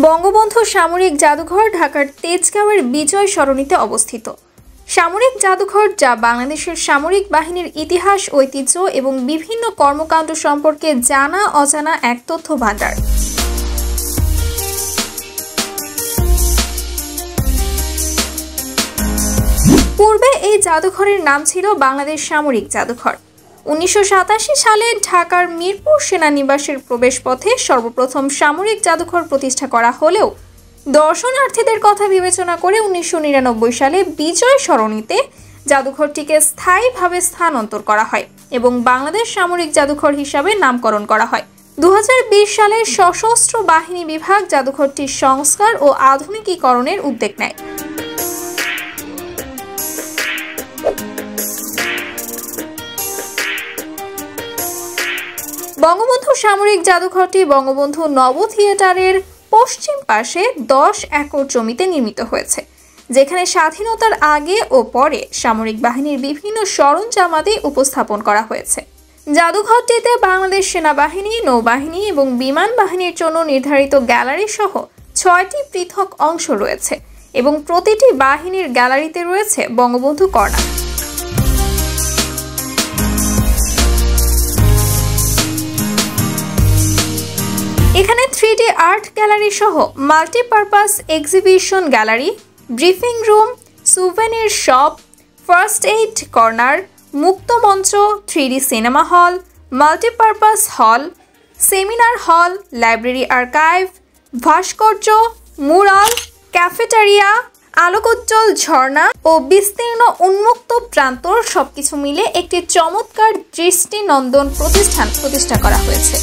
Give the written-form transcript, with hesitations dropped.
বঙ্গবন্ধু সামরিক জাদুঘর ঢাকার তেজগাঁওয়ের বিজয় সরণিতে অবস্থিত। সামরিক জাদুঘর, যা বাংলাদেশের সামরিক বাহিনীর ইতিহাস, ঐতিহ্য এবং বিভিন্ন কর্মকাণ্ড সম্পর্কে জানা অজানা এক তথ্য ভাণ্ডার। পূর্বে এই জাদুঘরের নাম ছিল বাংলাদেশ সামরিক জাদুঘর। 1987 সালে ঢাকার মিরপুর সেনানিবাসের প্রবেশপথে সর্বপ্রথম সামরিক জাদুঘর প্রতিষ্ঠা করা হলেও দর্শনার্থীদের কথা বিবেচনা করে 1999 সালে বিজয় সরণিতে জাদুঘরটিকে স্থায়ীভাবে স্থানান্তর করা হয় এবং বাংলাদেশ সামরিক জাদুঘর হিসাবে নামকরণ করা হয়। 2020 সালে সশস্ত্র বাহিনী বিভাগ জাদুঘরটির সংস্কার ও আধুনিকীকরণের উদ্যোগ নেয়। বঙ্গবন্ধু সামরিক জাদুঘরটি বঙ্গবন্ধু নব থিয়েটারের পশ্চিম পাশে 10 একর জমিতে নির্মিত হয়েছে, যেখানে স্বাধীনতার আগে ও পরে সামরিক বাহিনীর বিভিন্ন সরঞ্জামাদি উপস্থাপন করা হয়েছে। জাদুঘরটিতে বাংলাদেশ সেনাবাহিনী, নৌবাহিনী এবং বিমান বাহিনীর জন্য নির্ধারিত গ্যালারি সহ 6টি পৃথক অংশ রয়েছে এবং প্রতিটি বাহিনীর গ্যালারিতে রয়েছে বঙ্গবন্ধু কর্নার। এখানে 3D আর্ট গ্যালারি সহ multipurpose exhibition gallery, briefing room, souvenir shop, first aid corner, মুক্ত মঞ্চ, 3D সিনেমা হল, মাল্টিপারপাস হল, সেমিনার হল, লাইব্রেরি আর্কাইভ, ভাস্কর্য, মুরাল, ক্যাফেটেরিয়া, আলোকোজ্জ্বল ঝর্ণা ও বিস্তীর্ণ উন্মুক্ত প্রান্তর সবকিছু মিলে একটি চমৎকার দৃষ্টিনন্দন প্রতিষ্ঠান প্রতিষ্ঠা করা হয়েছে।